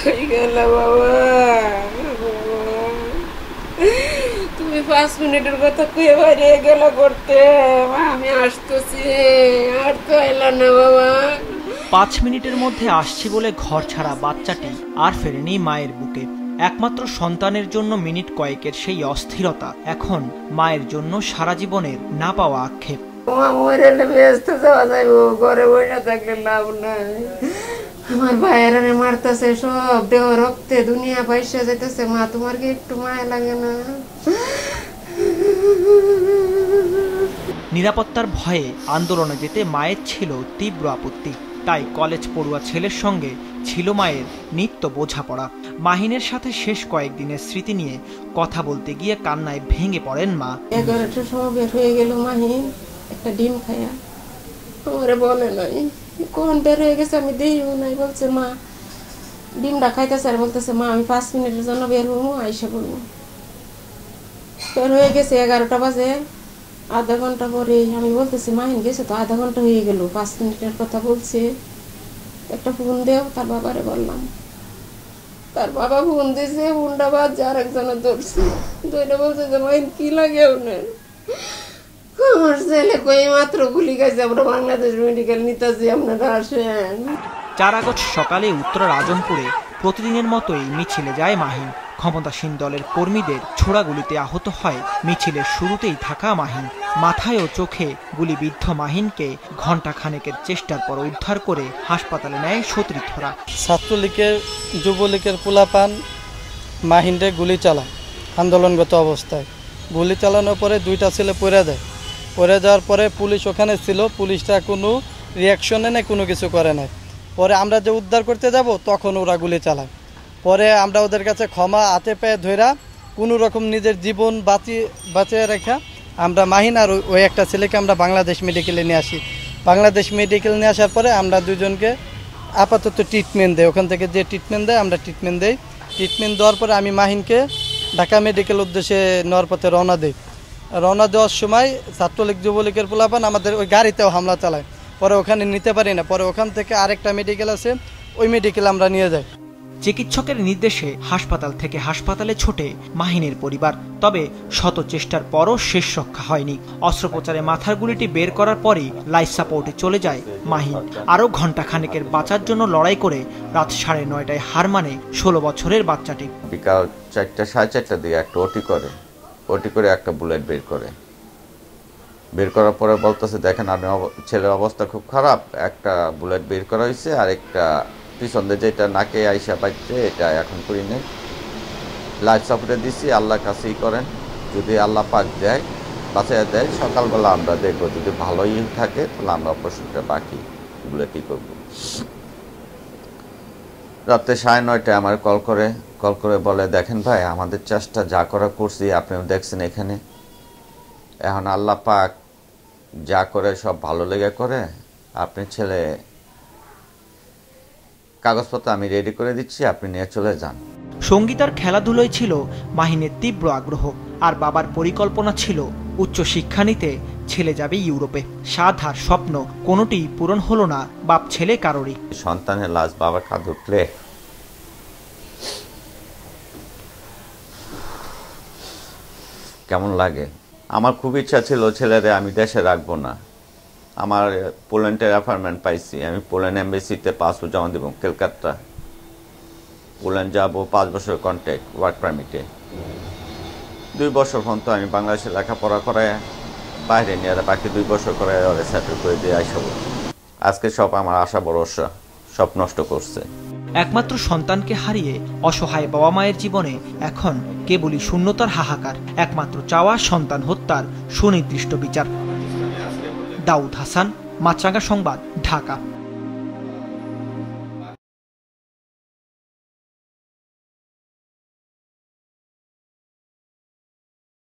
কই গেল বাবা? তুমি 5 মিনিটের কথা কয়ে বাইরে গেল করতে, আমি আসতেছি, আর তো এলো না বাবা। 5 মিনিটের মধ্যে আসছি বলে ঘর ছাড়া বাচ্চাটি আর ফেরেনি মায়ের বুকে। একমাত্র সন্তানের জন্য মিনিট কয়েকের সেই অস্থিরতা এখন মায়ের জন্য সারা জীবনের না পাওয়া আক্ষেপ। ব্যস্ত যাওয়া যাইব, ঘরে বসে থাকলে লাভ নাই। আমার ভাইয়েরা মারতেছে, সব দেহ রক্তে দুনিয়া পয়সা যাইতেছে। মা, তোমার কি একটু মায়া লাগে না? নিরাপত্তার ভয়ে আন্দোলনে যেতে মায়ের ছিল তীব্র আপত্তি। তাই কলেজ পড়ুয়া ছেলের সঙ্গে ছিল মায়ের নিত্য বোঝাপড়া। মাহিনের সাথে শেষ কয়েকদিনের স্মৃতি নিয়ে কথা বলতে গিয়ে কান্নায় ভেঙে পড়েন মা। 11টার সময় বের হয়ে গেল মাহিন, একটা ডিম খায়া। আমারে বলে নাই কখন বের হয়ে গেছে, আমি দেইও নাই। বলছে মা ডিমটা খাইতেছে, আর বলতেছে মা আমি 5 মিনিটের জন্য বের হবো, আইসা বলবো। বের হয়ে গেছে 11টা বাজে। আধা ঘন্টা পরে আমি বলতেছি মাহিন গেছে তো, আধা ঘন্টা হয়ে গেল, 5 মিনিটের কথা বলছে, একটা ফোন দেও। তার বাবারে বললাম, তার বাবা ফোন দিয়েছে, ফোনটা বাজছে, আর একজনের ধরছে। দুইটা বলছে যে মাহিন কি লাগে ওনার? আমার ছেলে কই মাত্র গুলি খাইছে, আমরা বাংলাদেশ মেডিকেল নিতেছি, আপনারা আসেন। 4 আগস্ট সকালে উত্তরার আজমপুরে প্রতিদিনের মতোই মিছিলে যায় মাহিন। ক্ষমতাসীন দলের কর্মীদের ছোড়া গুলিতে আহত হয় মিছিলের শুরুতেই থাকা মাহিন। মাথায় ও চোখে গুলিবিদ্ধ মাহিনকে ঘণ্টা খানেকের চেষ্টার পর উদ্ধার করে হাসপাতালে নেয় সতীর্থরা। ছাত্রলীগের যুবলীগের পোলাপান মাহিনরে গুলি চালায় আন্দোলনগত অবস্থায়। গুলি চালানোর পরে 2টা ছেলে পড়ে যায়। পড়ে যাওয়ার পরে পুলিশ ওখানে ছিল, পুলিশটা কোনো রিয়াকশনে নেই, কোনো কিছু করে নাই। পরে আমরা যে উদ্ধার করতে যাব তখন ওরা গুলি চালায়। পরে আমরা ওদের কাছে ক্ষমা হাতে পায়ে ধইরা কোনো রকম নিজের জীবন বাঁচিয়ে রেখা আমরা মাহিন আর ওই একটা ছেলেকে আমরা বাংলাদেশ মেডিকেলে নিয়ে আসি। বাংলাদেশ মেডিকেল নিয়ে আসার পরে আমরা দুজনকে আপাতত ট্রিটমেন্ট দেয়, ওখান থেকে যে ট্রিটমেন্ট দেয় আমরা ট্রিটমেন্ট দেই। ট্রিটমেন্ট দেওয়ার পরে আমি মাহিনকে ঢাকা মেডিকেল উদ্দেশ্যে নেওয়ার পথে রওনা দিই। রওনা দেওয়ার সময় ছাত্রলীগ যুবলীগের পোলাপান আমাদের ওই গাড়িতেও হামলা চালায়। পরে ওখানে নিতে পারি না, পরে ওখান থেকে আরেকটা মেডিকেল আছে, ওই মেডিকেলে আমরা নিয়ে যাই। চিকিৎসকের নির্দেশে হাসপাতাল থেকে হাসপাতালে ছোটে মাহিনের পরিবার। তবে শত চেষ্টার পরও শেষ রক্ষা হয়নি। অস্ত্রোপচারে মাথার গুলিটি বের করার পরই লাইফ সাপোর্টে চলে যায় মাহিন। আরও ঘণ্টা খানেকের বাঁচার জন্য লড়াই করে রাত 9:30টায় হার মানে 16 বছরের বাচ্চাটি। বিকাল 4টা 4:30টার দিকে একটা ওটি করে একটা বুলেট বের করার পরে বলতেছে দেখেন আপনি ছেলের অবস্থা খুব খারাপ, একটা বুলেট বের করা হয়েছে, আর একটা পিছন দিয়ে যেটা নাকে আইসা পাচ্ছে এটা এখন করি নেই, লাইফ সাপোর্টে দিচ্ছি, আল্লাহর কাছেই করেন, যদি আল্লাহ পাক দেয় বাঁচাইয়া দেয় সকালবেলা আমরা দেখবো, যদি ভালোই থাকে তাহলে আমরা অপারেশনটা বাকি বুলেটই করবো। রাত্রে 9:30টায় আমার কল করে বলে দেখেন ভাই আমাদের চেষ্টা যা করা করছি আপনিও দেখছেন এখানে, এখন আল্লাহ পাক যা করে সব ভালো লেগে করে, আপনি ছেলে কাগজপত্র আমি রেডি করে দিচ্ছি, আপনি নিয়ে চলে যান। সঙ্গীতার খেলাধুলোয় ছিল মাহিনের তীব্র আগ্রহ, আর বাবার পরিকল্পনা ছিল উচ্চ শিক্ষা নিতে ছেলে যাবে ইউরোপে। সাধ আর স্বপ্ন কোনোটি পূরণ হলো না বাপ ছেলে কারোরই। সন্তানের লাশ বাবার কাঁধে উঠলে কেমন লাগে? আমার খুব ইচ্ছা ছিল ছেলেরে আমি দেশে রাখবো না। আমার পোল্যান্ডের অ্যাপার্টমেন্ট পাইছি, আমি পোল্যান্ড এম্বাসিতে পাসপোর্ট জমা দেবো, কলকাতা পোল্যান্ড যাবো, 5 বছর কন্ট্যাক্ট ওয়ার্ক পারমিটে। 2 বছর পর্যন্ত আমি বাংলাদেশে লেখাপড়া করায় বাইরে নিয়ে বাকি 2 বছর করে সেটেল করে দিয়ে আইসব। আজকে সব আমার আশা ভরসা সব নষ্ট করছে। একমাত্র সন্তানকে হারিয়ে অসহায় বাবা মায়ের জীবনে এখন কেবলই শূন্যতার হাহাকার। একমাত্র চাওয়া সন্তান হত্যার সুনির্দিষ্ট বিচার। দাউদ হাসান, মাছরাঙা সংবাদ, ঢাকা।